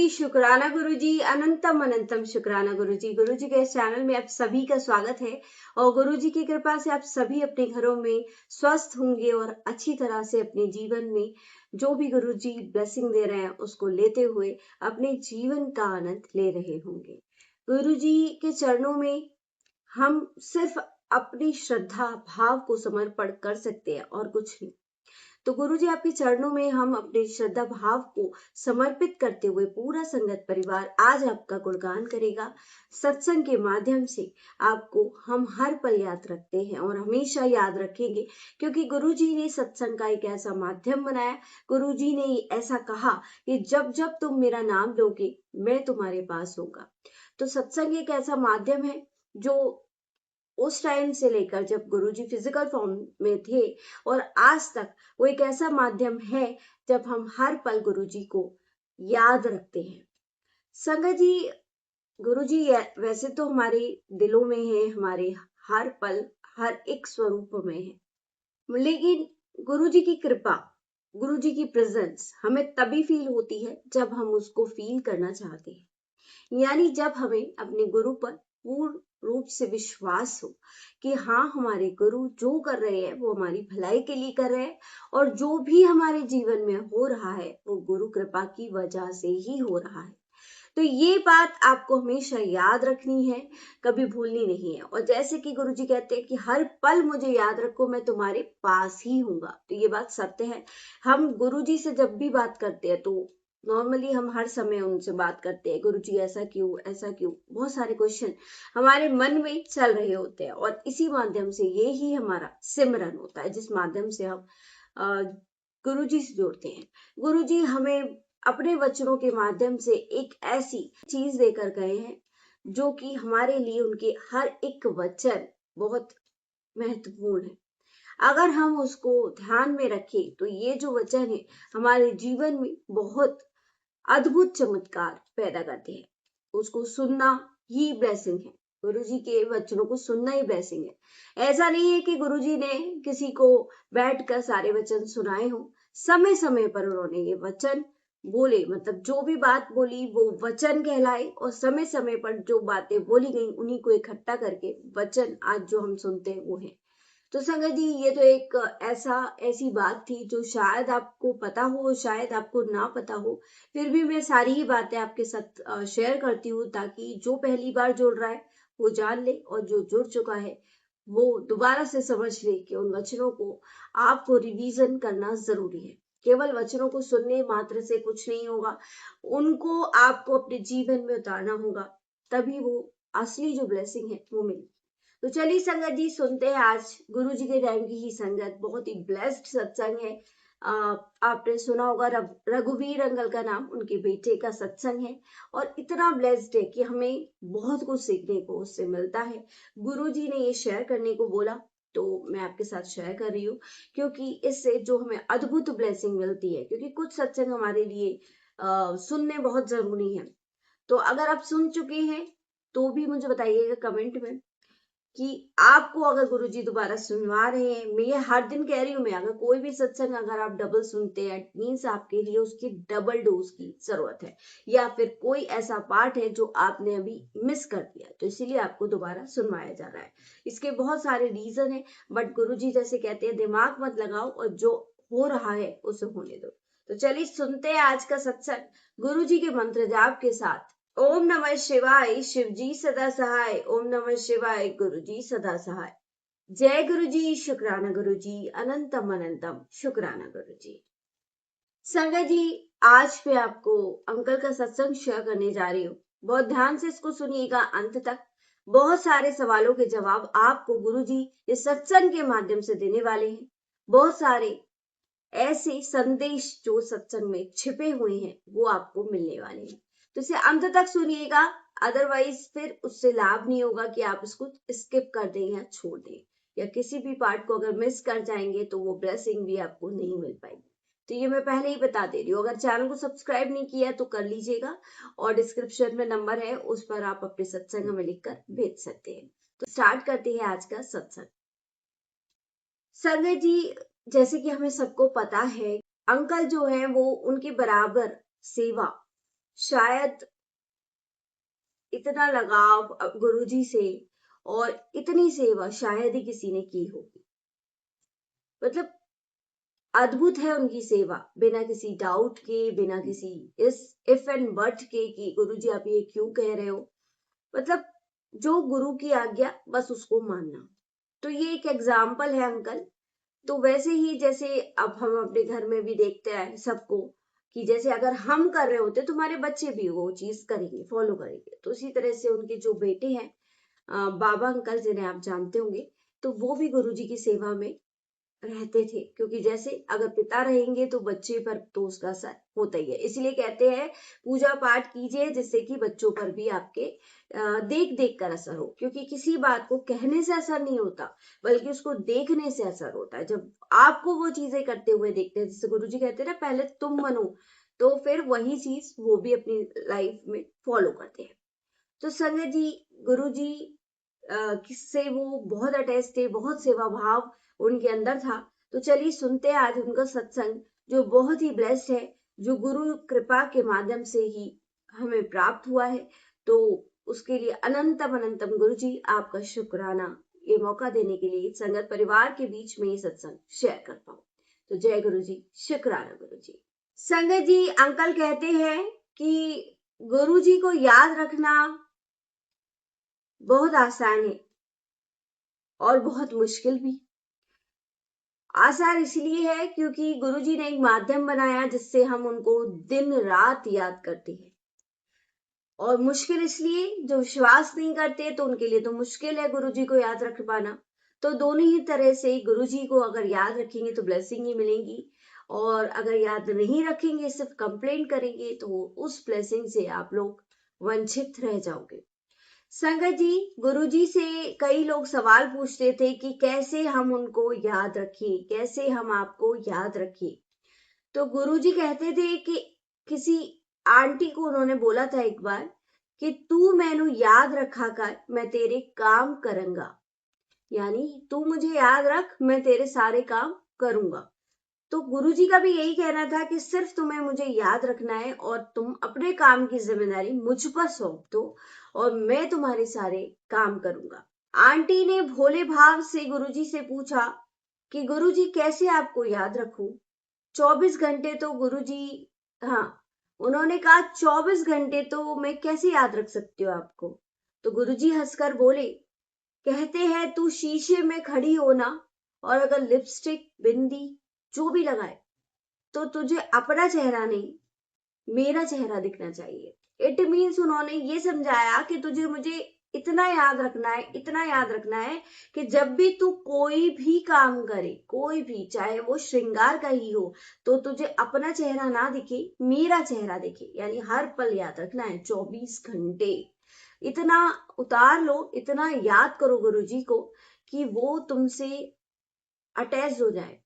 शुक्राना गुरुजी, अनंतम अनंतम शुक्राना गुरुजी। गुरुजी के इस चैनल में आप सभी का स्वागत है और गुरुजी की कृपा से आप सभी अपने घरों में स्वस्थ होंगे और अच्छी तरह से अपने जीवन में जो भी गुरुजी ब्लेसिंग दे रहे हैं उसको लेते हुए अपने जीवन का आनंद ले रहे होंगे। गुरुजी के चरणों में हम सिर्फ अपनी श्रद्धा भाव को समर्पण कर सकते हैं और कुछ नहीं। तो गुरुजी आपके चरणों में हम अपने श्रद्धा भाव को समर्पित करते हुए पूरा संगत परिवार आज आपका गुणगान करेगा। सत्संग के माध्यम से आपको हम हर पल याद रखते हैं और हमेशा याद रखेंगे, क्योंकि गुरुजी ने सत्संग का एक ऐसा माध्यम बनाया। गुरुजी ने ऐसा कहा कि जब जब तुम मेरा नाम लोगे मैं तुम्हारे पास होगा। तो सत्संग एक ऐसा माध्यम है जो उस टाइम से लेकर जब गुरुजी फिजिकल फॉर्म में थे और आज तक वो एक ऐसा माध्यम है जब हम हर पल गुरुजी को याद रखते हैं। संगत जी, गुरुजी वैसे तो हमारे दिलों में है, हमारे हर पल हर एक स्वरूप में है, लेकिन गुरुजी की कृपा, गुरुजी की प्रेजेंस हमें तभी फील होती है जब हम उसको फील करना चाहते हैं। यानी जब हमें अपने गुरु पर पूर्ण रूप से विश्वास हो कि हाँ, हमारे गुरु जो कर रहे हैं वो हमारी भलाई के लिए कर रहे हैं और जो भी हमारे जीवन में हो रहा है वो गुरु कृपा की वजह से ही हो रहा है। तो ये बात आपको हमेशा याद रखनी है, कभी भूलनी नहीं है। और जैसे कि गुरुजी कहते हैं कि हर पल मुझे याद रखो, मैं तुम्हारे पास ही हूँगा। तो ये बात सत्य है। हम गुरुजी से जब भी बात करते हैं तो नॉर्मली हम हर समय उनसे बात करते हैं, गुरुजी ऐसा क्यों, ऐसा क्यों, बहुत सारे क्वेश्चन हमारे मन में चल रहे होते हैं और इसी माध्यम से ये ही हमारा सिमरन होता है, जिस माध्यम से हम गुरुजी से जुड़ते हैं। गुरुजी हमें अपने वचनों के माध्यम से एक ऐसी चीज देकर गए हैं जो कि हमारे लिए उनके हर एक वचन बहुत महत्वपूर्ण है। अगर हम उसको ध्यान में रखें तो ये जो वचन है हमारे जीवन में बहुत अद्भुत चमत्कार पैदा करते हैं। उसको सुनना ही ब्लेसिंग है। गुरुजी के वचनों को सुनना ही ब्लेसिंग है। ऐसा नहीं है कि गुरुजी ने किसी को बैठकर सारे वचन सुनाए हो। समय समय पर उन्होंने ये वचन बोले, मतलब जो भी बात बोली वो वचन कहलाए, और समय समय पर जो बातें बोली गई उन्हीं को इकट्ठा करके वचन आज जो हम सुनते हैं वो है। तो संगत जी, ये तो एक ऐसी बात थी जो शायद आपको पता हो, शायद आपको ना पता हो, फिर भी मैं सारी ही बातें आपके साथ शेयर करती हूँ ताकि जो पहली बार जुड़ रहा है वो जान ले और जो जुड़ चुका है वो दोबारा से समझ ले कि उन वचनों को आपको रिवीजन करना जरूरी है। केवल वचनों को सुनने मात्र से कुछ नहीं होगा, उनको आपको अपने जीवन में उतारना होगा, तभी वो असली जो ब्लेसिंग है वो मिलेगी। तो चलिए संगत जी, सुनते हैं आज गुरु जी के टाइम की ही संगत। बहुत ही ब्लेस्ड सत्संग है। आपने सुना होगा रघुवीर अंकल का नाम, उनके बेटे का सत्संग है और इतना ब्लेस्ड है कि हमें बहुत कुछ सीखने को उससे मिलता है। गुरु जी ने ये शेयर करने को बोला तो मैं आपके साथ शेयर कर रही हूँ, क्योंकि इससे जो हमें अद्भुत ब्लेसिंग मिलती है, क्योंकि कुछ सत्संग हमारे लिए सुनने बहुत जरूरी है। तो अगर आप सुन चुके हैं तो भी मुझे बताइएगा कमेंट में कि आपको अगर गुरुजी दोबारा सुनवा रहे हैं। मैं ये हर दिन कह रही हूँ, मैं अगर कोई भी सत्संग अगर आप डबल सुनते हैं मीन्स आपके लिए उसकी डबल डोज की जरूरत है, या फिर कोई ऐसा पार्ट है जो आपने अभी मिस कर दिया, तो इसीलिए आपको दोबारा सुनवाया जा रहा है। इसके बहुत सारे रीजन है, बट गुरुजी जैसे कहते हैं दिमाग मत लगाओ और जो हो रहा है उसे होने दो। तो चलिए सुनते हैं आज का सत्संग गुरुजी के मंत्र जाप के साथ। ओम नमः शिवाय, शिवजी सदा सहाय। ओम नमः शिवाय, गुरुजी सदा सहाय। जय गुरुजी, शुक्राना गुरुजी, अनंतम अनंतम शुक्राना गुरुजी। संगत जी, आज मैं आपको अंकल का सत्संग शेयर करने जा रही हूँ। बहुत ध्यान से इसको सुनिएगा अंत तक। बहुत सारे सवालों के जवाब आपको गुरुजी इस सत्संग के माध्यम से देने वाले हैं। बहुत सारे ऐसे संदेश जो सत्संग में छिपे हुए हैं वो आपको मिलने वाले हैं, तो इसे अंत तक सुनिएगा, अदरवाइज फिर उससे लाभ नहीं होगा कि आप इसको स्किप कर दें या छोड़ दें, या किसी भी पार्ट को अगर मिस कर जाएंगे तो वो ब्लेसिंग भी आपको नहीं मिल पाएगी। तो ये मैं पहले ही बता दे रही हूँ। अगर चैनल को सब्सक्राइब नहीं किया तो कर लीजिएगा और डिस्क्रिप्शन में नंबर है, उस पर आप अपने सत्संग में लिखकर भेज सकते हैं। तो स्टार्ट करते हैं आज का सत्संग। संगत जी, जैसे कि हमें सबको पता है, अंकल जो है वो उनके बराबर सेवा शायद इतना लगाव गुरुजी से और इतनी सेवा शायद ही किसी ने की होगी। मतलब अद्भुत है उनकी सेवा, बिना किसी डाउट के, बिना किसी इस इफ एंड बट के कि गुरुजी आप ये क्यों कह रहे हो। मतलब जो गुरु की आज्ञा बस उसको मानना। तो ये एक एग्जाम्पल है अंकल। तो वैसे ही जैसे अब हम अपने घर में भी देखते हैं सबको कि जैसे अगर हम कर रहे होते तो हमारे बच्चे भी वो चीज करेंगे, फॉलो करेंगे। तो उसी तरह से उनके जो बेटे हैं बाबा अंकल जिन्हें आप जानते होंगे, तो वो भी गुरुजी की सेवा में रहते थे, क्योंकि जैसे अगर पिता रहेंगे तो बच्चे पर तो उसका असर होता ही है। इसलिए कहते हैं पूजा पाठ कीजिए जिससे कि बच्चों पर भी आपके देख देख कर असर हो, क्योंकि किसी बात को कहने से असर नहीं होता बल्कि उसको देखने से असर होता है। जब आपको वो चीजें करते हुए देखते हैं, जैसे गुरुजी कहते हैं ना पहले तुम बनो, तो फिर वही चीज वो भी अपनी लाइफ में फॉलो करते हैं। तो संगत जी, गुरुजी किससे वो बहुत अटैच थे, बहुत सेवा भाव उनके अंदर था। तो चलिए सुनते हैं आज उनका सत्संग जो बहुत ही ब्लेस्ड है, जो गुरु कृपा के माध्यम से ही हमें प्राप्त हुआ है। तो उसके लिए अनंतम अनंतम गुरु जी आपका शुक्राना, ये मौका देने के लिए संगत परिवार के बीच में ये सत्संग शेयर कर पाऊं। तो जय गुरु जी, शुक्राना गुरु जी। संगत जी, अंकल कहते हैं कि गुरु जी को याद रखना बहुत आसान है और बहुत मुश्किल भी। आसान इसलिए है क्योंकि गुरुजी ने एक माध्यम बनाया जिससे हम उनको दिन रात याद करते हैं, और मुश्किल इसलिए जो विश्वास नहीं करते तो उनके लिए तो मुश्किल है गुरुजी को याद रख पाना। तो दोनों ही तरह से गुरुजी को अगर याद रखेंगे तो ब्लेसिंग ही मिलेंगी, और अगर याद नहीं रखेंगे सिर्फ कंप्लेंट करेंगे तो उस ब्लेसिंग से आप लोग वंचित रह जाओगे। संगत जी, गुरुजी से कई लोग सवाल पूछते थे कि कैसे हम उनको याद रखें, कैसे हम आपको याद रखें। तो गुरुजी कहते थे कि किसी आंटी को उन्होंने बोला था एक बार कि तू मैनू याद रखा कर, मैं तेरे काम करूंगा। यानी तू मुझे याद रख, मैं तेरे सारे काम करूंगा। तो गुरुजी का भी यही कहना था कि सिर्फ तुम्हें मुझे याद रखना है और तुम अपने काम की जिम्मेदारी मुझ पर सौंप दो और मैं तुम्हारे सारे काम करूंगा। आंटी ने भोले भाव से गुरुजी से पूछा कि गुरुजी कैसे आपको याद रखूं। 24 घंटे तो गुरुजी, हाँ, उन्होंने कहा 24 घंटे तो मैं कैसे याद रख सकती हूँ आपको। तो गुरुजी हंसकर बोले, कहते हैं तू शीशे में खड़ी हो ना, और अगर लिपस्टिक बिंदी जो भी लगाए तो तुझे अपना चेहरा नहीं मेरा चेहरा दिखना चाहिए। इट मीन्स उन्होंने ये समझाया कि तुझे मुझे इतना याद रखना है, इतना याद रखना है कि जब भी तू कोई भी काम करे, कोई भी, चाहे वो श्रृंगार का ही हो, तो तुझे अपना चेहरा ना दिखे, मेरा चेहरा दिखे। यानी हर पल याद रखना है, 24 घंटे। इतना उतार लो, इतना याद करो गुरुजी को कि वो तुमसे अटैच हो जाए,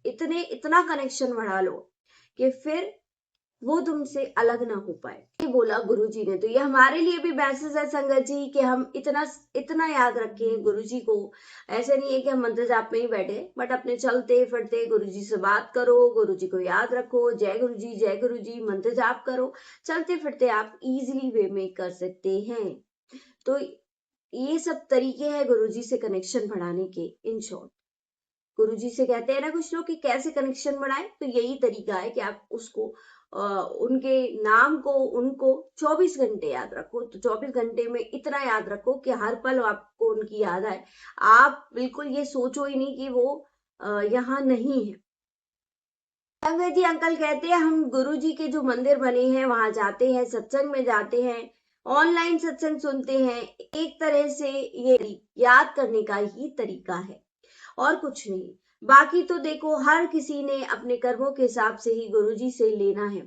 इतना कनेक्शन बढ़ा लो कि फिर वो तुमसे अलग ना हो पाए। ये बोला गुरुजी ने। तो ये हमारे लिए भी मैसेज है संगत जी कि हम इतना इतना याद रखें गुरुजी को। ऐसे नहीं है कि हम मंत्र जाप में ही बैठे, बट अपने चलते फिरते गुरुजी से बात करो, गुरुजी को याद रखो, जय गुरुजी जय गुरुजी मंत्र जाप करो। चलते फिरते आप इजीली वे में कर सकते हैं। तो ये सब तरीके हैं गुरुजी से कनेक्शन बढ़ाने के। इन शॉर्ट, गुरुजी से कहते हैं ना कुछ लोग कि कैसे कनेक्शन बढ़ाएं, तो यही तरीका है कि आप उसको उनके नाम को, उनको 24 घंटे याद रखो। तो 24 घंटे में इतना याद रखो कि हर पल आपको उनकी याद आए। आप बिल्कुल ये सोचो ही नहीं कि वो यहाँ नहीं है। संगत जी, अंकल कहते हैं हम गुरुजी के जो मंदिर बने हैं वहां जाते हैं, सत्संग में जाते हैं, ऑनलाइन सत्संग सुनते हैं। एक तरह से ये याद करने का ही तरीका है और कुछ नहीं। बाकी तो देखो हर किसी ने अपने कर्मों के हिसाब से ही गुरुजी से लेना है।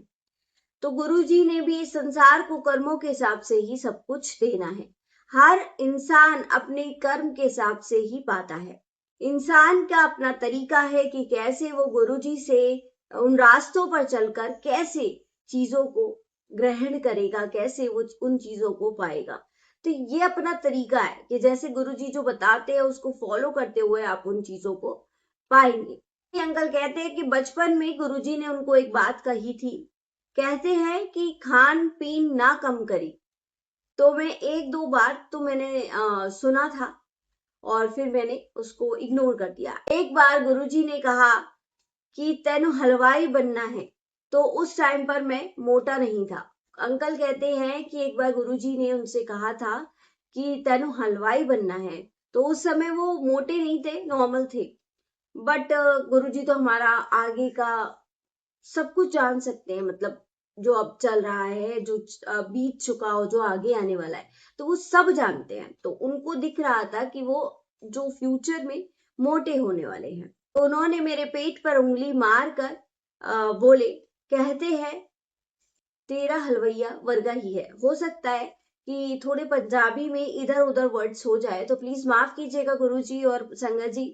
तो गुरुजी ने भी इस संसार को कर्मों के हिसाब से ही सब कुछ देना है। हर इंसान अपने कर्म के हिसाब से ही पाता है। इंसान का अपना तरीका है कि कैसे वो गुरुजी से उन रास्तों पर चलकर कैसे चीजों को ग्रहण करेगा, कैसे वो उन चीजों को पाएगा। तो ये अपना तरीका है कि जैसे गुरुजी जो बताते हैं उसको फॉलो करते हुए आप उन चीजों को पाएंगे। अंकल कहते हैं कि बचपन में गुरुजी ने उनको एक बात कही थी कहते हैं कि खान पीन ना कम करी। तो मैं एक दो बार तो मैंने सुना था और फिर मैंने उसको इग्नोर कर दिया। एक बार गुरुजी ने कहा कि तेनु हलवाई बनना है, तो उस टाइम पर मैं मोटा नहीं था। अंकल कहते हैं कि एक बार गुरुजी ने उनसे कहा था कि तेनु हलवाई बनना है, तो उस समय वो मोटे नहीं थे, नॉर्मल थे। बट गुरुजी तो हमारा आगे का सब कुछ जान सकते हैं, मतलब जो अब चल रहा है, जो बीत चुका हो, जो आगे आने वाला है, तो वो सब जानते हैं। तो उनको दिख रहा था कि वो जो फ्यूचर में मोटे होने वाले हैं। तो उन्होंने मेरे पेट पर उंगली मार कर बोले, कहते हैं तेरा हलवैया वर्गा ही है। हो सकता है कि थोड़े पंजाबी में इधर उधर वर्ड्स हो जाए, तो प्लीज माफ कीजिएगा गुरुजी और संगत जी,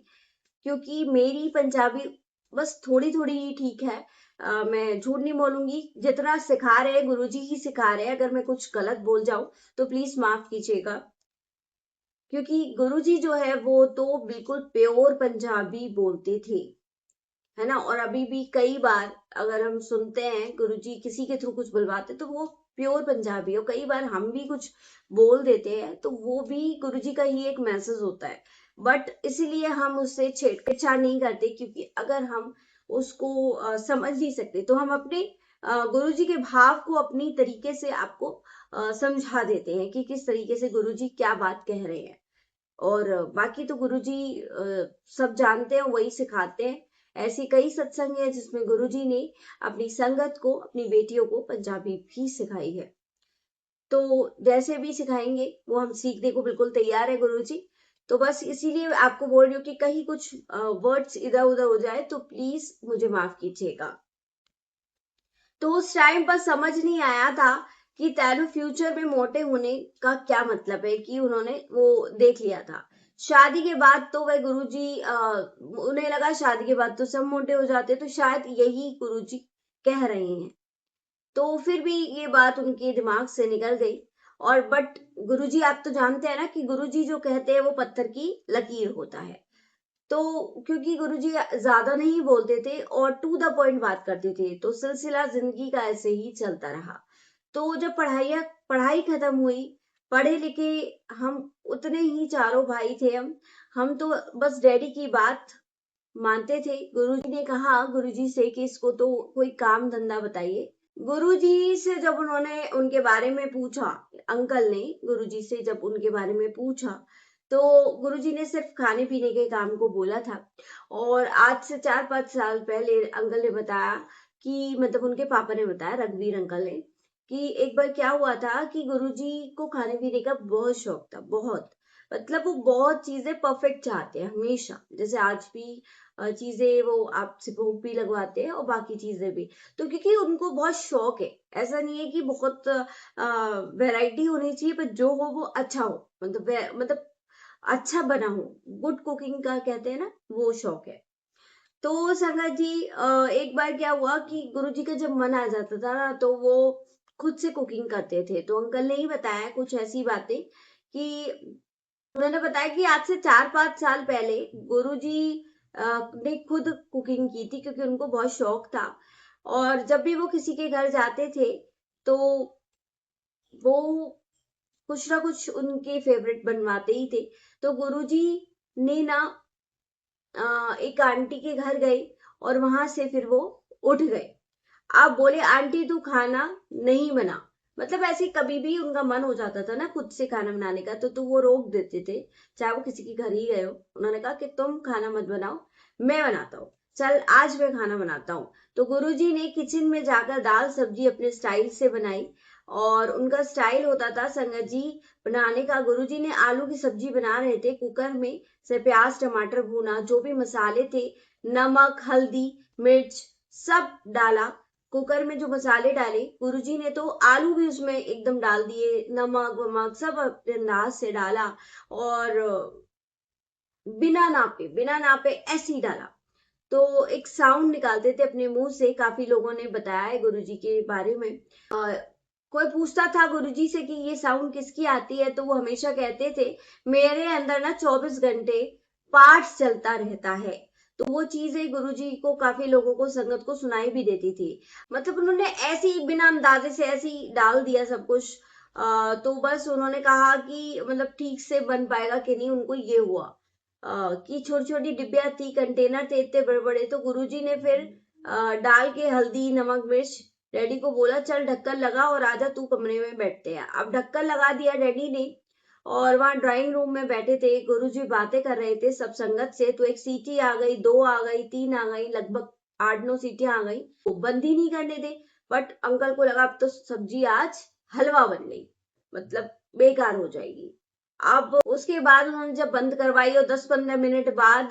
क्योंकि मेरी पंजाबी बस थोड़ी थोड़ी ही ठीक है। मैं झूठ नहीं बोलूंगी, जितना सिखा रहे हैं गुरुजी ही सिखा रहे हैं। अगर मैं कुछ गलत बोल जाऊं तो प्लीज माफ कीजिएगा, क्योंकि गुरुजी जो है वो तो बिल्कुल प्योर पंजाबी बोलते थे, है ना। और अभी भी कई बार अगर हम सुनते हैं गुरुजी किसी के थ्रू कुछ बुलवाते तो वो प्योर पंजाबी, और कई बार हम भी कुछ बोल देते हैं तो वो भी गुरुजी का ही एक मैसेज होता है। बट इसीलिए हम उससे छेड़छाड़ नहीं करते, क्योंकि अगर हम उसको समझ नहीं सकते तो हम अपने गुरुजी के भाव को अपनी तरीके से आपको समझा देते हैं कि किस तरीके से गुरुजी क्या बात कह रहे हैं। और बाकी तो गुरुजी सब जानते हैं, वही सिखाते हैं। ऐसी कई सत्संग है जिसमें गुरुजी ने अपनी संगत को, अपनी बेटियों को पंजाबी भी सिखाई है। तो जैसे भी सिखाएंगे वो हम सीखने को बिल्कुल तैयार है गुरुजी। तो बस इसीलिए आपको बोल रही हूँ कि कहीं कुछ वर्ड्स इधर उधर हो जाए तो प्लीज मुझे माफ कीजिएगा। तो उस टाइम पर समझ नहीं आया था कि तैनु फ्यूचर में मोटे होने का क्या मतलब है, कि उन्होंने वो देख लिया था। शादी के बाद तो वह गुरुजी उन्हें लगा शादी के बाद तो सब मोटे हो जाते, तो शायद यही गुरुजी कह रहे हैं। तो फिर भी ये बात उनके दिमाग से निकल गई। और बट गुरुजी आप तो जानते हैं ना कि गुरुजी जो कहते हैं वो पत्थर की लकीर होता है। तो क्योंकि गुरुजी ज्यादा नहीं बोलते थे और टू द पॉइंट बात करते थे, तो सिलसिला जिंदगी का ऐसे ही चलता रहा। तो जब पढ़ाई खत्म हुई, पढ़े लिखे हम उतने ही चारों भाई थे, हम तो बस डैडी की बात मानते थे। गुरुजी ने कहा गुरुजी से कि इसको तो कोई काम धंधा बताइए। गुरुजी से जब उन्होंने उनके बारे में पूछा, अंकल ने गुरुजी से जब उनके बारे में पूछा, तो गुरुजी ने सिर्फ खाने पीने के काम को बोला था। और आज से 4-5 साल पहले अंकल ने बताया कि, मतलब उनके पापा ने बताया, रघुवीर अंकल ने, कि एक बार क्या हुआ था कि गुरुजी को खाने पीने का बहुत शौक था, बहुत। मतलब वो बहुत चीजें परफेक्ट चाहते हैं हमेशा, जैसे आज भी चीजें वो आपसे भोग भी लगवाते हैं और बाकी चीजें भी। तो क्योंकि उनको बहुत शौक है, ऐसा नहीं है कि बहुत वैरायटी होनी चाहिए, पर जो हो वो अच्छा हो, मतलब अच्छा बना हो, गुड कुकिंग का कहते हैं ना, वो शौक है। तो संगत जी एक बार क्या हुआ कि गुरुजी का जब मन आ जाता था ना तो वो खुद से कुकिंग करते थे। तो अंकल ने ही बताया कुछ ऐसी बातें कि उन्होंने बताया कि आज से 4-5 साल पहले गुरुजी ने खुद कुकिंग की थी, क्योंकि उनको बहुत शौक था। और जब भी वो किसी के घर जाते थे तो वो कुछ ना कुछ उनके फेवरेट बनवाते ही थे। तो गुरुजी ने ना एक आंटी के घर गए और वहां से फिर वो उठ गए। आप बोले आंटी तू खाना नहीं बना, मतलब ऐसे कभी भी उनका मन हो जाता था ना खुद से खाना बनाने का, तो वो रोक देते थे, चाहे वो किसी के घर ही गए हो। उन्होंने कहा कि तुम खाना मत बनाओ, मैं बनाता हूँ, चल आज मैं खाना बनाता हूँ। तो गुरुजी ने किचन में जाकर दाल सब्जी अपने स्टाइल से बनाई। और उनका स्टाइल होता था संगत जी बनाने का। गुरुजी ने आलू की सब्जी बना रहे थे, कुकर में से प्याज टमाटर भूना, जो भी मसाले थे, नमक हल्दी मिर्च सब डाला। कुकर में जो मसाले डाले गुरुजी ने, तो आलू भी उसमें एकदम डाल दिए, नमक वमक सब अपने अंदाज से डाला। और बिना नापे ऐसे ही डाला। तो एक साउंड निकालते थे अपने मुंह से। काफी लोगों ने बताया है गुरुजी के बारे में। कोई पूछता था गुरुजी से कि ये साउंड किसकी आती है, तो वो हमेशा कहते थे मेरे अंदर ना 24 घंटे पाठ चलता रहता है। तो वो चीजें गुरुजी को काफी लोगों को संगत को सुनाई भी देती थी। मतलब उन्होंने ऐसे ही बिना अंदाजे से ऐसे ही डाल दिया सब कुछ। तो बस उन्होंने कहा कि मतलब ठीक से बन पाएगा कि नहीं, उनको ये हुआ कि छोटी छोटी डिब्बियां थी, कंटेनर थे इतने बड़े बड़े। तो गुरुजी ने फिर डाल के हल्दी नमक मिर्च डैडी को बोला चल ढक्कन लगा और आजा तू कमरे में बैठते हैं। अब ढक्कन लगा दिया डैडी ने और वहां ड्राइंग रूम में बैठे थे, गुरुजी बातें कर रहे थे सब संगत से। तो एक सीटी आ गई, 2 आ गई, 3 आ गई, लगभग 8-9 सीटियां आ गई। वो बंद ही नहीं करने दे। बट अंकल को लगा अब तो सब्जी आज हलवा बन गई, मतलब बेकार हो जाएगी। अब उसके बाद उन्होंने जब बंद करवाई और 10-15 मिनट बाद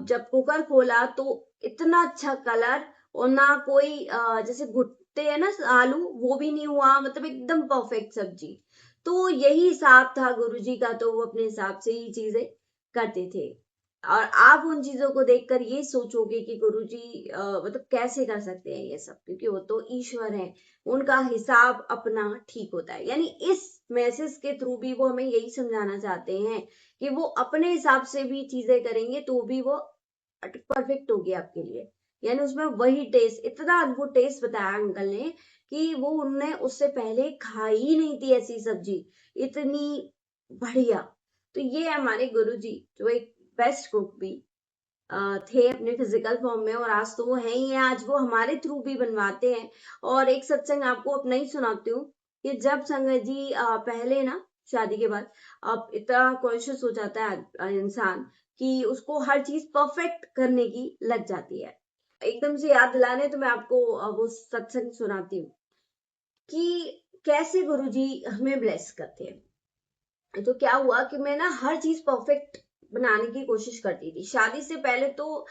जब कुकर खोला तो इतना अच्छा कलर और ना कोई जैसे घुटते हैं ना आलू, वो भी नहीं हुआ, मतलब एकदम परफेक्ट सब्जी। तो यही हिसाब था गुरुजी का, तो वो अपने हिसाब से ही चीजें करते थे। और आप उन चीजों को देखकर ये सोचोगे कि गुरुजी मतलब कैसे कर सकते हैं ये सब, क्योंकि वो तो ईश्वर है, उनका हिसाब अपना ठीक होता है। यानी इस मैसेज के थ्रू भी वो हमें यही समझाना चाहते हैं कि वो अपने हिसाब से भी चीजें करेंगे तो भी वो परफेक्ट होगी आपके लिए। यानी उसमें वही टेस्ट, इतना अद्भुत टेस्ट बताया अंकल ने कि वो उनने उससे पहले खाई ही नहीं थी ऐसी सब्जी, इतनी बढ़िया। तो ये हमारे गुरुजी जो एक बेस्ट कुक भी थे अपने फिजिकल फॉर्म में, और आज तो वो है ही है, आज वो हमारे थ्रू भी बनवाते हैं। और एक सत्संग आपको अपना ही सुनाती हूँ कि जब संगत जी पहले ना शादी के बाद अब इतना कॉन्शियस हो जाता है इंसान कि उसको हर चीज परफेक्ट करने की लग जाती है। एकदम से याद दिलाने तो मैं आपको वो सत्संग सुनाती हूँ कि कैसे गुरुजी हमें ब्लेस करते हैं। तो क्या हुआ कि मैं ना हर चीज परफेक्ट बनाने की कोशिश करती थी। शादी से पहले तो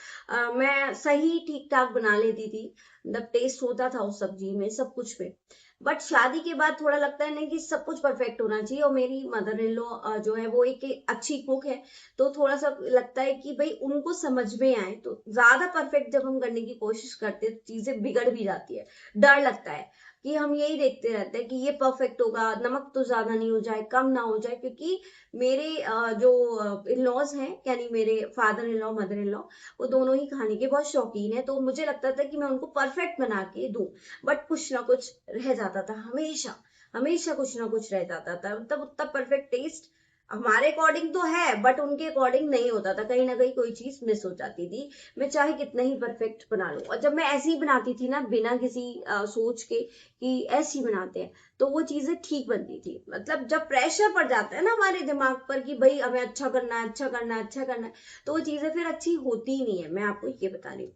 मैं सही ठीक ठाक बना लेती थी, मतलब टेस्ट होता था उस सब्जी में, सब कुछ में। बट शादी के बाद थोड़ा लगता है ना कि सब कुछ परफेक्ट होना चाहिए। और मेरी मदर इन लॉ जो है वो एक अच्छी कुक है, तो थोड़ा सा लगता है कि भाई उनको समझ में आए। तो ज्यादा परफेक्ट जब हम करने की कोशिश करते हैं तो चीजें बिगड़ भी जाती है। डर लगता है कि हम यही देखते रहते हैं कि ये परफेक्ट होगा, नमक तो ज्यादा नहीं हो जाए, कम ना हो जाए। क्योंकि मेरे जो इन लॉज हैं, यानी मेरे father in law mother in law, वो दोनों ही खाने के बहुत शौकीन है। तो मुझे लगता था कि मैं उनको परफेक्ट बना के दूं, बट कुछ ना कुछ रह जाता था, हमेशा हमेशा कुछ ना कुछ रह जाता था। मतलब उतना परफेक्ट टेस्ट हमारे अकॉर्डिंग तो है बट उनके अकॉर्डिंग नहीं होता था, कहीं ना कहीं कोई चीज मिस हो जाती थी, मैं चाहे कितना ही परफेक्ट बना लूं। और जब मैं ऐसे ही बनाती थी ना, बिना किसी सोच के कि ऐसे ही बनाते हैं, तो वो चीजें ठीक बनती थी। मतलब जब प्रेशर पड़ जाता है ना हमारे दिमाग पर कि भाई हमें अच्छा करना है, अच्छा करना है, अच्छा करना है, तो वो चीजें फिर अच्छी होती ही नहीं है, मैं आपको ये बता रही हूँ।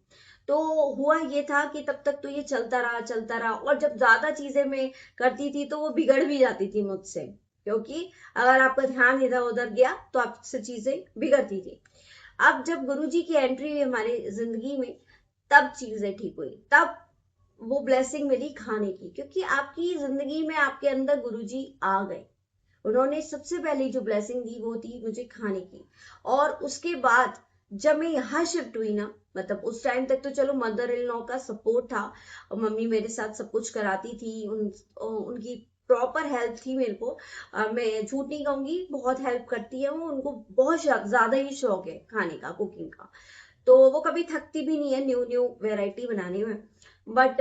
तो हुआ ये था कि तब तक तो ये चलता रहा चलता रहा, और जब ज्यादा चीजें मैं करती थी तो वो बिगड़ भी जाती थी मुझसे, क्योंकि अगर आपका ध्यान इधर उधर गया तो आपसे चीजें बिगड़ती थी। अब जब गुरुजी की एंट्री हुई हमारी जिंदगी में, तब चीजें ठीक हुई, तब वो ब्लेसिंग मिली खाने की, क्योंकि आपकी जिंदगी में आपके अंदर गुरुजी आ गए। उन्होंने सबसे पहले जो ब्लेसिंग दी वो थी मुझे खाने की। और उसके बाद जब मैं यहाँ शिफ्ट हुई ना, मतलब उस टाइम तक तो चलो मदर इन लॉ का सपोर्ट था, और मम्मी मेरे साथ सब कुछ कराती थी, उनकी प्रॉपर हेल्प थी मेरे को। मैं झूठ नहीं कहूंगी, बहुत हेल्प करती है वो, उनको बहुत ज्यादा ही शौक है खाने का, कुकिंग का। तो वो कभी थकती भी नहीं है न्यू न्यू वेराइटी बनाने में। बट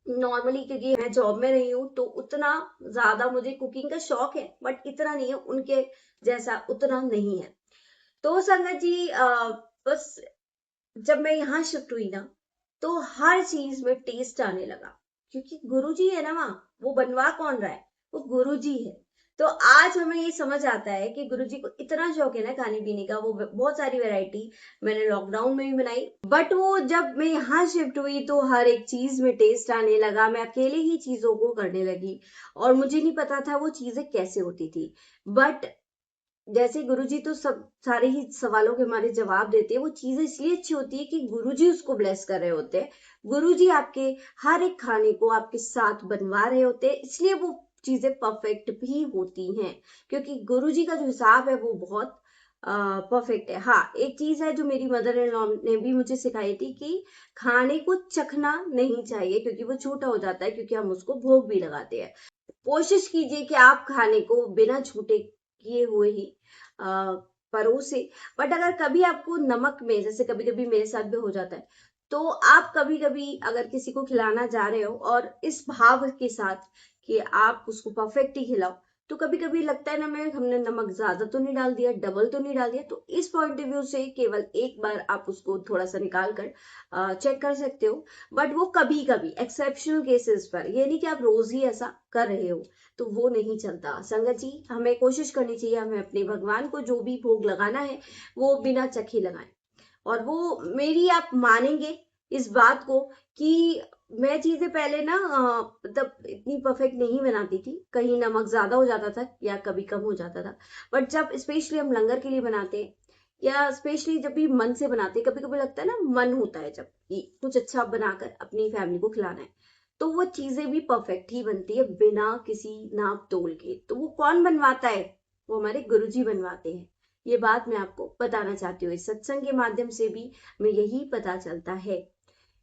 नॉर्मली क्योंकि मैं जॉब में रही हूँ तो उतना ज्यादा मुझे कुकिंग का शौक है, बट इतना नहीं है उनके जैसा, उतना नहीं है। तो संगत जी बस जब मैं यहाँ शिफ्ट हुई ना, तो हर चीज में टेस्ट आने लगा, क्योंकि गुरुजी है ना वहाँ, वो बनवा कौन रहा है, वो गुरुजी है। तो आज हमें ये समझ आता है कि गुरुजी को इतना शौक है ना खाने पीने का, वो बहुत सारी वैरायटी मैंने लॉकडाउन में भी बनाई। बट वो जब मैं यहाँ शिफ्ट हुई तो हर एक चीज में टेस्ट आने लगा, मैं अकेले ही चीजों को करने लगी, और मुझे नहीं पता था वो चीजें कैसे होती थी। बट जैसे गुरुजी तो सब सारे ही सवालों के हमारे जवाब देते हैं, वो चीजें इसलिए अच्छी होती है कि गुरुजी उसको ब्लेस कर रहे होते हैं। गुरुजी आपके हर एक खाने को आपके साथ बनवा रहे होते हैं, इसलिए वो चीजें परफेक्ट भी होती हैं, क्योंकि गुरुजी का जो हिसाब है वो बहुत परफेक्ट है। हाँ, एक चीज है जो मेरी मदर इन लॉ ने भी मुझे सिखाई थी कि खाने को चखना नहीं चाहिए, क्योंकि वो छोटा हो जाता है, क्योंकि हम उसको भोग भी लगाते हैं। कोशिश कीजिए कि आप खाने को बिना छूटे किए हुए ही परोसे। बट अगर कभी आपको नमक में, जैसे कभी कभी मेरे साथ भी हो जाता है, तो आप कभी कभी अगर किसी को खिलाना जा रहे हो और इस भाव के साथ कि आप उसको परफेक्ट ही खिलाओ, तो कभी कभी लगता है ना, मैं हमने नमक ज्यादा तो नहीं डाल दिया, डबल तो नहीं डाल दिया। तो इस पॉइंट ऑफ व्यू से केवल एक बार आप उसको थोड़ा सा निकाल कर चेक कर सकते हो। बट वो कभी कभी एक्सेप्शनल केसेस पर, ये नहीं कि आप रोज ही ऐसा कर रहे हो, तो वो नहीं चलता। संगत जी, हमें कोशिश करनी चाहिए, हमें अपने भगवान को जो भी भोग लगाना है वो बिना चखे लगाएं। और वो मेरी आप मानेंगे इस बात को कि मैं चीजें पहले ना मतलब इतनी परफेक्ट नहीं बनाती थी, कहीं नमक ज्यादा हो जाता था या कभी कम हो जाता था। बट जब स्पेशली हम लंगर के लिए बनाते हैं, या स्पेशली जब भी मन से बनाते हैं, कभी कभी लगता है ना, मन होता है जब कि कुछ अच्छा बनाकर अपनी फैमिली को खिलाना है, तो वो चीजें भी परफेक्ट ही बनती है बिना किसी नाप तोल के। तो वो कौन बनवाता है? वो हमारे गुरुजी बनवाते हैं। ये बात मैं आपको बताना चाहती हूँ। इस सत्संग के माध्यम से भी हमें यही पता चलता है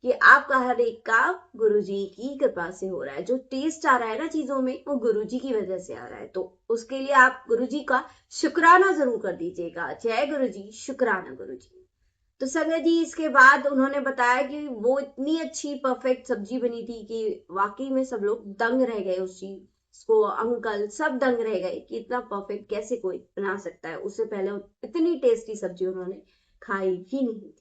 कि आपका हर एक काम गुरुजी की कृपा से हो रहा है। जो टेस्ट आ रहा है ना चीजों में, वो गुरुजी की वजह से आ रहा है। तो उसके लिए आप गुरुजी का शुक्राना जरूर कर दीजिएगा। जय गुरुजी, शुक्राना गुरुजी। तो संगत जी, इसके बाद उन्होंने बताया कि वो इतनी अच्छी परफेक्ट सब्जी बनी थी कि वाकई में सब लोग दंग रह गए उस चीज को। अंकल सब दंग रह गए कि इतना परफेक्ट कैसे कोई बना सकता है। उससे पहले इतनी टेस्टी सब्जी उन्होंने खाई ही नहीं थी।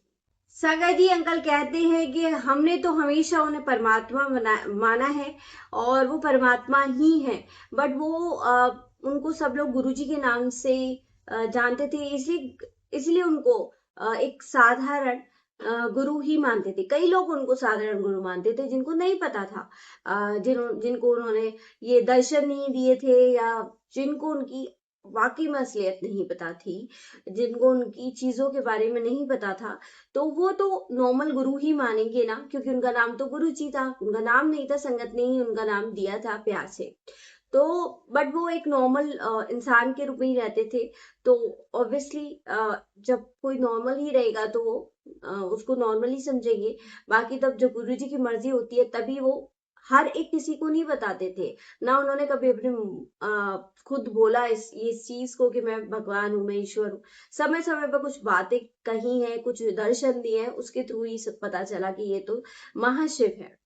संगत जी, अंकल कहते हैं कि हमने तो हमेशा उन्हें परमात्मा माना है और वो परमात्मा ही है। बट वो उनको सब लोग गुरुजी के नाम से जानते थे, इसलिए उनको एक साधारण गुरु ही मानते थे। कई लोग उनको साधारण गुरु मानते थे जिनको नहीं पता था, जिनको उन्होंने ये दर्शन नहीं दिए थे, या जिनको उनकी वाकई में असलियत नहीं पता थी, जिनको उनकी चीजों के बारे में नहीं पता था, तो वो तो नॉर्मल गुरु ही मानेंगे ना, क्योंकि उनका नाम तो गुरु जी था। उनका नाम नहीं था, संगत ने ही उनका नाम दिया था प्यार से। तो बट वो एक नॉर्मल इंसान के रूप में ही रहते थे। तो ऑब्वियसली जब कोई नॉर्मल ही रहेगा तो वो उसको नॉर्मल ही समझेंगे। बाकी तब जब गुरु जी की मर्जी होती है तभी वो हर एक किसी को नहीं बताते थे ना। उन्होंने कभी अपने खुद बोला इस चीज को कि मैं भगवान हूँ, मैं ईश्वर हूँ। समय समय पर कुछ बातें कही हैं, कुछ दर्शन दिए हैं, उसके थ्रू ही सब पता चला कि ये तो महाशिव है।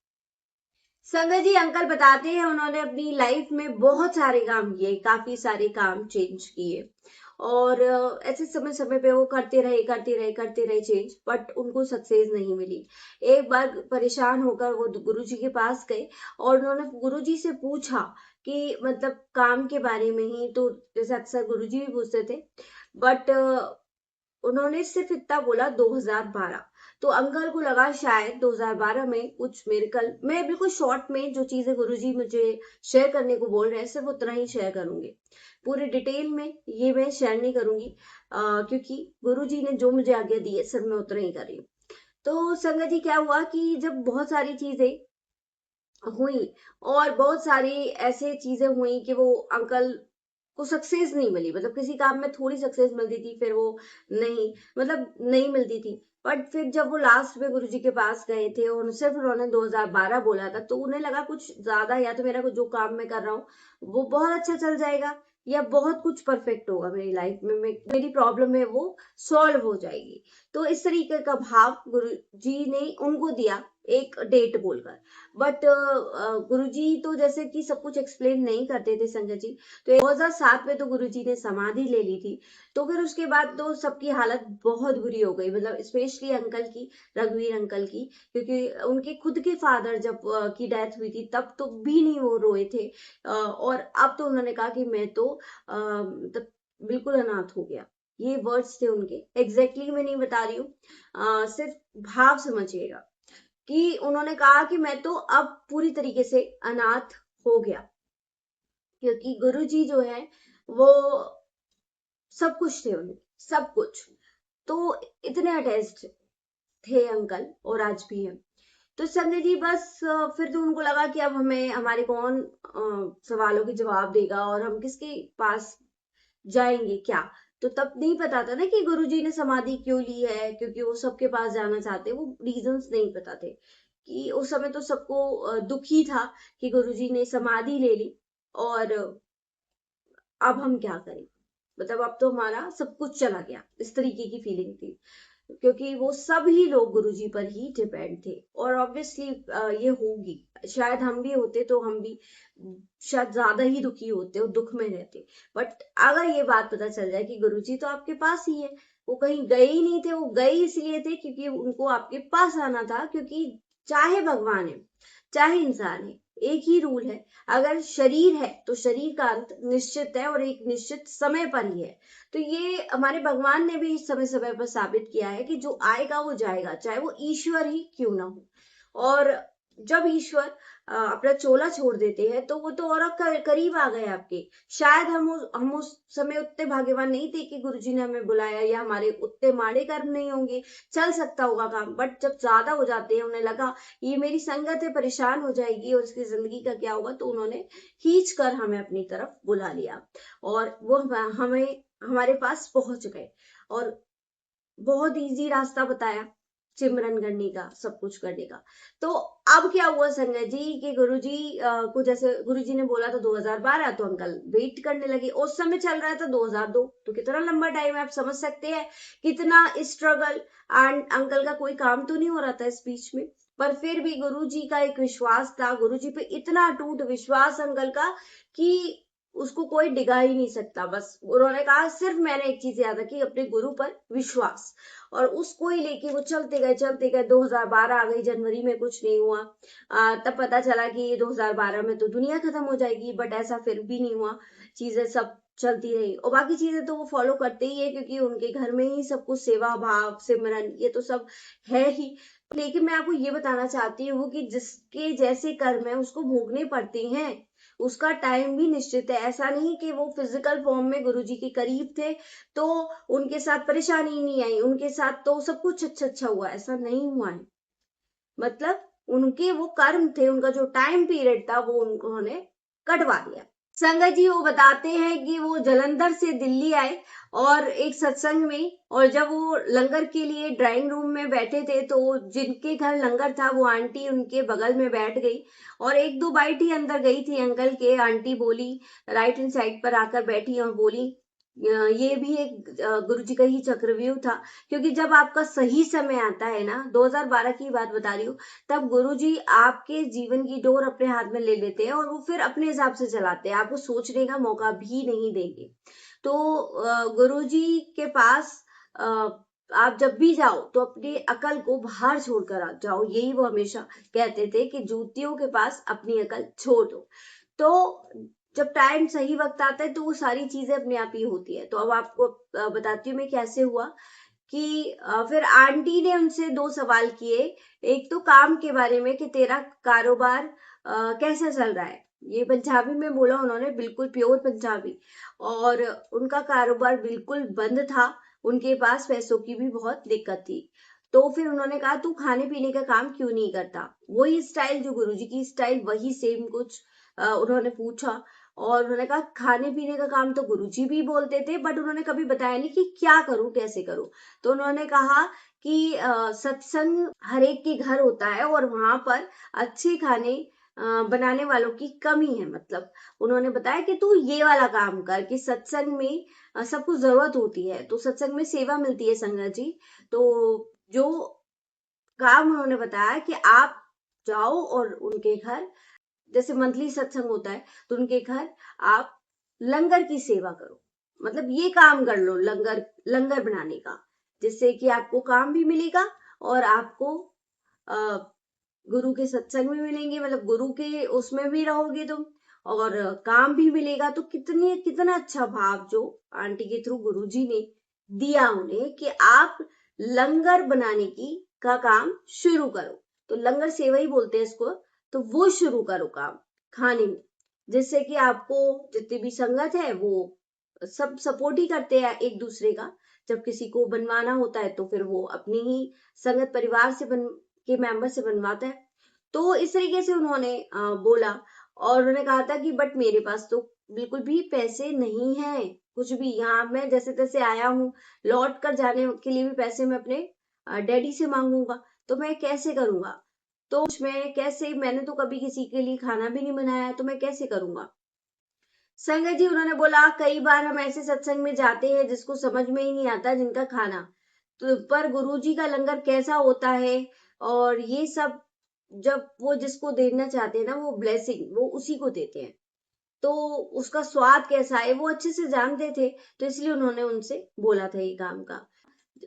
संगत जी, अंकल बताते हैं उन्होंने अपनी लाइफ में बहुत सारे काम किए, काफी सारे काम चेंज किए। और ऐसे समय समय पे वो करते रहे चेंज, बट उनको सक्सेस नहीं मिली। एक बार परेशान होकर वो गुरुजी के पास गए और उन्होंने गुरुजी से पूछा कि मतलब काम के बारे में ही, तो जैसे अक्सर गुरुजी भी पूछते थे। बट उन्होंने सिर्फ इतना बोला 2012। तो अंकल को लगा शायद 2012 में कुछ मिरेकल। मैं बिल्कुल शॉर्ट में जो चीजें गुरुजी मुझे शेयर करने को बोल रहे हैं सिर्फ उतना ही शेयर करूंगी, पूरे डिटेल में ये मैं शेयर नहीं करूंगी, क्योंकि गुरुजी ने जो मुझे आज्ञा दी है सिर्फ मैं उतना ही कर रही हूँ। तो संगत जी, क्या हुआ कि जब बहुत सारी चीजें हुई और बहुत सारी ऐसे चीजें हुई कि वो अंकल को सक्सेस नहीं मिली। मतलब किसी काम में थोड़ी सक्सेस मिलती थी, फिर वो नहीं, मतलब नहीं मिलती थी। बट फिर जब वो लास्ट में गुरुजी के पास गए थे और सिर्फ उन्होंने 2012 बोला था, तो उन्हें लगा कुछ ज्यादा, या तो मेरा जो काम मैं कर रहा हूँ वो बहुत अच्छा चल जाएगा, या बहुत कुछ परफेक्ट होगा मेरी लाइफ में, मेरी प्रॉब्लम है वो सॉल्व हो जाएगी। तो इस तरीके का भाव गुरु जी ने उनको दिया एक डेट बोलकर। बट गुरुजी तो जैसे कि सब कुछ एक्सप्लेन नहीं करते थे संजय जी। तो 2007 में तो गुरुजी ने समाधि ले ली थी। तो फिर उसके बाद तो सबकी हालत बहुत बुरी हो गई, मतलब स्पेशली अंकल की, रघुवीर अंकल की, क्योंकि उनके खुद के फादर जब की डेथ हुई थी तब तो भी नहीं वो रोए थे। और अब तो उन्होंने कहा कि मैं तो मतलब बिल्कुल अनाथ हो गया। ये वर्ड्स थे उनके, एग्जैक्टली मैं नहीं बता रही हूँ, सिर्फ भाव समझिएगा कि उन्होंने कहा कि मैं तो अब पूरी तरीके से अनाथ हो गया, क्योंकि गुरुजी जो है वो सब कुछ थे उन्हें, सब कुछ। तो इतने अटैच्ड थे अंकल, और आज भी है। तो संजय जी बस फिर तो उनको लगा कि अब हमें हमारे कौन सवालों के जवाब देगा और हम किसके पास जाएंगे क्या। तो तब नहीं पता था ना कि गुरुजी ने समाधि क्यों ली है, क्योंकि वो सबके पास जाना चाहते, वो रीजंस नहीं पता थे। कि उस समय तो सबको दुख ही था कि गुरुजी ने समाधि ले ली और अब हम क्या करें। मतलब अब तो हमारा सब कुछ चला गया, इस तरीके की फीलिंग थी, क्योंकि वो सभी लोग गुरुजी पर ही डिपेंड थे। और ऑब्वियसली ये होगी, शायद हम भी होते तो हम भी शायद ज्यादा ही दुखी होते और दुख में रहते। बट अगर ये बात पता चल जाए कि गुरुजी तो आपके पास ही है, वो कहीं गए ही नहीं थे, वो गए इसलिए थे क्योंकि उनको आपके पास आना था, क्योंकि चाहे भगवान है चाहे इंसान है, एक ही रूल है, अगर शरीर है तो शरीर का अंत निश्चित है और एक निश्चित समय पर ही है। तो ये हमारे भगवान ने भी समय समय पर साबित किया है कि जो आएगा वो जाएगा, चाहे वो ईश्वर ही क्यों ना हो। और जब ईश्वर अपना चोला छोड़ देते हैं तो वो तो और करीब आ गए आपके। शायद हम उस समय उतने भाग्यवान नहीं थे कि गुरुजी ने हमें बुलाया, या हमारे उतने माड़े कर्म नहीं होंगे, चल सकता होगा काम। बट जब ज्यादा हो जाते हैं, उन्हें लगा ये मेरी संगत है, परेशान हो जाएगी और इसकी जिंदगी का क्या होगा, तो उन्होंने खींच कर हमें अपनी तरफ बुला लिया और वो हमें हमारे पास पहुंच गए और बहुत इजी रास्ता बताया सिमरन करने का, सब कुछ करने का। तो अब क्या हुआ संगत जी कि गुरुजी को, जैसे गुरुजी ने बोला था 2012, तो अंकल वेट करने लगे। उस समय चल रहा था 2002, तो कितना लंबा टाइम है, आप समझ सकते हैं कितना स्ट्रगल। एंड अंकल का कोई काम तो नहीं हो रहा था इस बीच में, पर फिर भी गुरुजी का एक विश्वास था, गुरुजी पे इतना अटूट विश्वास अंकल का कि उसको कोई डिगा ही नहीं सकता। बस उन्होंने कहा सिर्फ मैंने एक चीज याद रखी, अपने गुरु पर विश्वास, और उसको ही लेके वो चलते गए 2012 आ गई, जनवरी में कुछ नहीं हुआ। तब पता चला कि 2012 में तो दुनिया खत्म हो जाएगी, बट ऐसा फिर भी नहीं हुआ, चीजें सब चलती रही। और बाकी चीजें तो वो फॉलो करते ही है, क्योंकि उनके घर में ही सब कुछ सेवा भाव सिमरन ये तो सब है ही। लेकिन मैं आपको ये बताना चाहती हूँ कि जिसके जैसे कर्म है उसको भोगने पड़ते हैं, उसका टाइम भी निश्चित है। ऐसा नहीं कि वो फिजिकल फॉर्म में गुरुजी के करीब थे तो उनके साथ परेशानी नहीं आई, उनके साथ तो सब कुछ अच्छा अच्छा हुआ, ऐसा नहीं हुआ है। मतलब उनके वो कर्म थे, उनका जो टाइम पीरियड था वो उन्होंने कटवा दिया। संगत जी वो बताते हैं कि वो जलंधर से दिल्ली आए और एक सत्संग में, और जब वो लंगर के लिए ड्राइंग रूम में बैठे थे तो जिनके घर लंगर था वो आंटी उनके बगल में बैठ गई और एक दो बाइट ही अंदर गई थी अंकल के। आंटी बोली, राइट हैंड साइड पर आकर बैठी और बोली, ये भी एक गुरुजी का ही चक्रव्यूह था, क्योंकि जब आपका सही समय आता है ना, 2012 की बात बता रही हूँ, तब गुरुजी आपके जीवन की डोर अपने हाथ में ले लेते हैं और वो फिर अपने हिसाब से चलाते हैं, आपको सोचने का मौका भी नहीं देंगे। तो गुरुजी के पास आप जब भी जाओ तो अपनी अकल को बाहर छोड़कर आ जाओ, यही वो हमेशा कहते थे कि जूतियों के पास अपनी अकल छोड़ दो। तो जब टाइम सही वक्त आता है तो वो सारी चीजें अपने आप ही होती है। तो अब आपको बताती हूँ मैं कैसे हुआ कि फिर आंटी ने उनसे दो सवाल किए। एक तो काम के बारे में कि तेरा कारोबार कैसा चल रहा है, ये पंजाबी में बोला उन्होंने, बिल्कुल प्योर पंजाबी। और उनका कारोबार बिल्कुल बंद था, उनके पास पैसों की भी बहुत दिक्कत थी। तो फिर उन्होंने कहा तू खाने पीने का काम क्यों नहीं करता, वही स्टाइल जो गुरुजी की स्टाइल, वही सेम कुछ उन्होंने पूछा। और उन्होंने कहा खाने पीने का काम तो गुरुजी भी बोलते थे, बट उन्होंने कभी बताया नहीं कि क्या करूं कैसे करूं। तो उन्होंने कहा कि सत्संग हर एक के घर होता है और वहां पर अच्छे खाने बनाने वालों की कमी है। मतलब उन्होंने बताया कि तू ये वाला काम कर, कि सत्संग में सब कुछ जरूरत होती है, तो सत्संग में सेवा मिलती है संगत जी। तो जो काम उन्होंने बताया कि आप जाओ और उनके घर, जैसे मंथली सत्संग होता है, तो उनके घर आप लंगर की सेवा करो। मतलब ये काम कर लो, लंगर लंगर बनाने का, जिससे कि आपको काम भी मिलेगा और आपको गुरु के सत्संग में मिलेंगे, मतलब गुरु के उसमें भी रहोगे तुम और काम भी मिलेगा। तो कितना अच्छा भाव जो आंटी के थ्रू गुरुजी ने दिया उन्हें कि आप लंगर बनाने की का काम शुरू करो। तो लंगर सेवा ही बोलते हैं इसको। तो वो शुरू करो काम खाने में, जिससे कि आपको जितनी भी संगत है वो सब सपोर्ट ही करते हैं एक दूसरे का। जब किसी को बनवाना होता है तो फिर वो अपनी ही संगत परिवार से के मेंबर से बनवाता है। तो इस तरीके से उन्होंने बोला और उन्होंने कहा था कि बट मेरे पास तो बिल्कुल भी पैसे नहीं है, कुछ भी। यहाँ मैं जैसे तैसे आया हूँ, लौट कर जाने के लिए भी पैसे मैं अपने डैडी से मांगूंगा, तो मैं कैसे करूंगा। तो मैं कैसे, मैंने तो कभी किसी के लिए खाना भी नहीं बनाया है, तो मैं कैसे करूंगा। संगत जी, उन्होंने बोला कई बार हम ऐसे सत्संग में जाते हैं जिसको समझ में ही नहीं आता, जिनका खाना तो पर गुरुजी का लंगर कैसा होता है, और ये सब जब वो जिसको देना चाहते हैं ना, वो ब्लेसिंग वो उसी को देते हैं, तो उसका स्वाद कैसा है वो अच्छे से जानते थे, तो इसलिए उन्होंने उनसे बोला था ये काम का।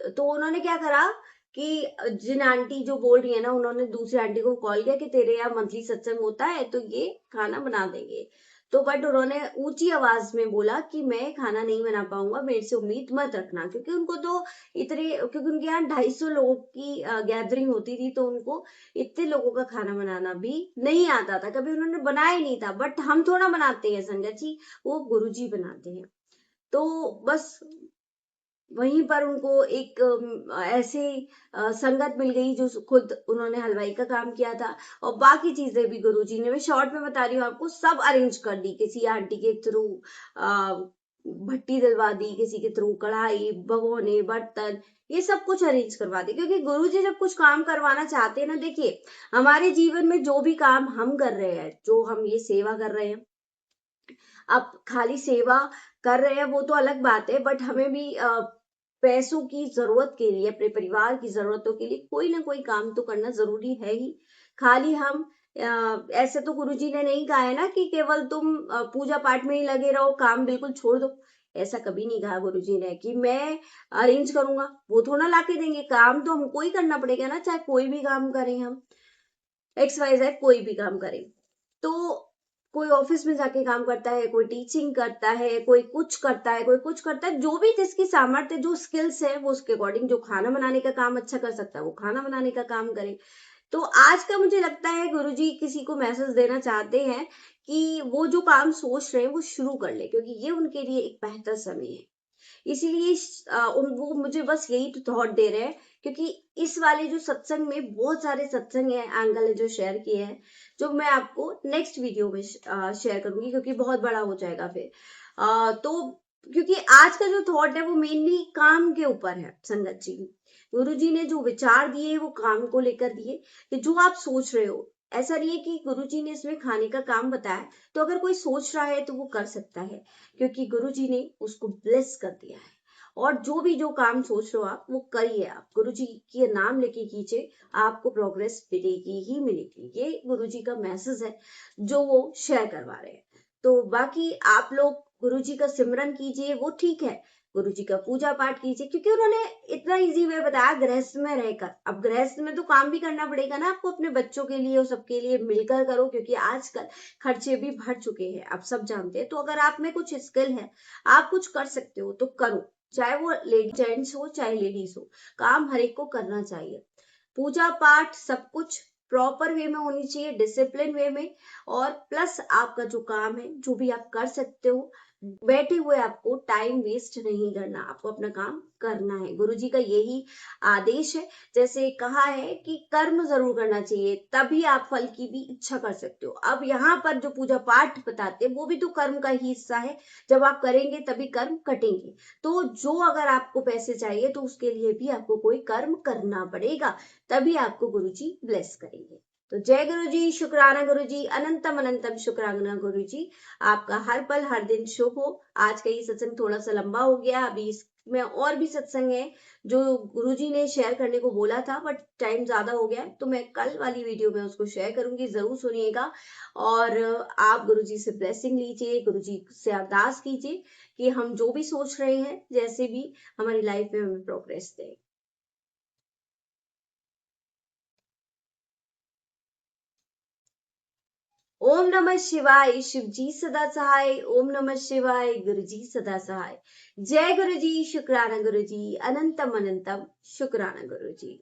तो उन्होंने क्या करा कि जिन आंटी जो बोल रही है ना, उन्होंने दूसरी आंटी को कॉल किया कि तेरे यहाँ मंथली सत्संग होता है तो ये खाना बना देंगे। तो बट उन्होंने ऊंची आवाज में बोला कि मैं खाना नहीं बना पाऊंगा, मेरे से उम्मीद मत रखना, क्योंकि उनको तो इतने, क्योंकि उनके यहाँ 250 लोगों की गैदरिंग होती थी, तो उनको इतने लोगों का खाना बनाना भी नहीं आता था, कभी उन्होंने बनाया ही नहीं था। बट हम थोड़ा बनाते हैं संगत जी, वो गुरुजी बनाते हैं। तो बस वहीं पर उनको एक ऐसे संगत मिल गई जो खुद उन्होंने हलवाई का काम किया था, और बाकी चीजें भी गुरुजी ने, मैं शॉर्ट में बता रही हूँ आपको, सब अरेंज कर दी। किसी आंटी के थ्रू भट्टी दिलवा दी, किसी के थ्रू कढ़ाई, भगोने, बर्तन, ये सब कुछ अरेंज करवा दी। क्योंकि गुरुजी जब कुछ काम करवाना चाहते हैं ना, देखिए हमारे जीवन में जो भी काम हम कर रहे हैं, जो हम ये सेवा कर रहे हैं, अब खाली सेवा कर रहे हैं वो तो अलग बात है, बट हमें भी पैसों की जरूरत के लिए, अपने परिवार की जरूरतों के लिए कोई ना कोई काम तो करना जरूरी है ही। खाली हम ऐसे तो गुरुजी ने नहीं कहा है ना कि केवल तुम पूजा पाठ में ही लगे रहो, काम बिल्कुल छोड़ दो। ऐसा कभी नहीं कहा गुरुजी ने कि मैं अरेंज करूंगा, वो थोड़ा ला के देंगे, काम तो हमको ही करना पड़ेगा ना, चाहे कोई भी काम करें हम, एक्स वाई जेड कोई भी काम करें। तो कोई ऑफिस में जाके काम करता है, कोई टीचिंग करता है, कोई कुछ करता है, कोई कुछ करता है, जो भी जिसकी सामर्थ्य, जो स्किल्स है, वो उसके अकॉर्डिंग, जो खाना बनाने का काम अच्छा कर सकता है वो खाना बनाने का काम करे। तो आज का मुझे लगता है गुरुजी किसी को मैसेज देना चाहते हैं कि वो जो काम सोच रहे हैं वो शुरू कर ले, क्योंकि ये उनके लिए एक बेहतर समय है। इसीलिए वो मुझे बस यही तो थॉट दे रहे हैं, क्योंकि इस वाले जो सत्संग में बहुत सारे सत्संग है, एंगल है जो शेयर किए हैं, जो मैं आपको नेक्स्ट वीडियो में शेयर करूंगी, क्योंकि बहुत बड़ा हो जाएगा फिर। तो क्योंकि आज का जो थॉट है वो मेनली काम के ऊपर है संगत जी। गुरु जी ने जो विचार दिए वो काम को लेकर दिए, कि जो आप सोच रहे हो, ऐसा नहीं है कि गुरु जी ने इसमें खाने का काम बताया तो अगर कोई सोच रहा है तो वो कर सकता है, क्योंकि गुरु जी ने उसको ब्लेस कर दिया है। और जो भी जो काम सोच रहे हो आप, वो करिए, आप गुरु जी के नाम लेके कीजिए, आपको प्रोग्रेस मिलेगी ही मिलेगी। ये गुरु जी का मैसेज है जो वो शेयर करवा रहे हैं। तो बाकी आप लोग गुरु जी का सिमरन कीजिए, वो ठीक है, गुरु जी का पूजा पाठ कीजिए, क्योंकि उन्होंने इतना इजी वे बताया गृहस्थ में रहकर। अब गृहस्थ में तो काम भी करना पड़ेगा ना आपको, अपने बच्चों के लिए और सबके लिए मिलकर करो, क्योंकि आजकल खर्चे भी बढ़ चुके हैं, आप सब जानते हैं। तो अगर आप में कुछ स्किल है, आप कुछ कर सकते हो तो करो, चाहे वो लेडी जेंट्स हो चाहे लेडीज हो, काम हर एक को करना चाहिए। पूजा पाठ सब कुछ प्रॉपर वे में होनी चाहिए, डिसिप्लिन वे में। और प्लस आपका जो काम है, जो भी आप कर सकते हो, बैठे हुए आपको टाइम वेस्ट नहीं करना, आपको अपना काम करना है। गुरुजी का यही आदेश है। जैसे कहा है कि कर्म जरूर करना चाहिए, तभी आप फल की भी इच्छा कर सकते हो। अब यहाँ पर जो पूजा पाठ बताते हैं वो भी तो कर्म का ही हिस्सा है, जब आप करेंगे तभी कर्म कटेंगे। तो जो अगर आपको पैसे चाहिए तो उसके लिए भी आपको कोई कर्म करना पड़ेगा, तभी आपको गुरुजी ब्लेस करेंगे। तो जय गुरु जी, शुक्राना गुरु जी, अनंतम अनंतम शुक्राना गुरु जी। आपका हर पल हर दिन शुभ हो। आज का ये सत्संग थोड़ा सा लंबा हो गया, अभी इसमें और भी सत्संग है जो गुरुजी ने शेयर करने को बोला था, बट टाइम ज्यादा हो गया, तो मैं कल वाली वीडियो में उसको शेयर करूंगी, जरूर सुनिएगा। और आप गुरुजी से ब्लेसिंग लीजिए, गुरुजी से अरदास कीजिए कि हम जो भी सोच रहे हैं, जैसे भी हमारी लाइफ में हमें प्रोग्रेस दे। ओम नमः शिवाय, शिव जी सदा सहाय। ओम नमः शिवाय, गुरु जी सदा सहाय। जय गुरु जी, शुक्राना गुरु जी, अनंतम अनंतम शुक्राना गुरु जी।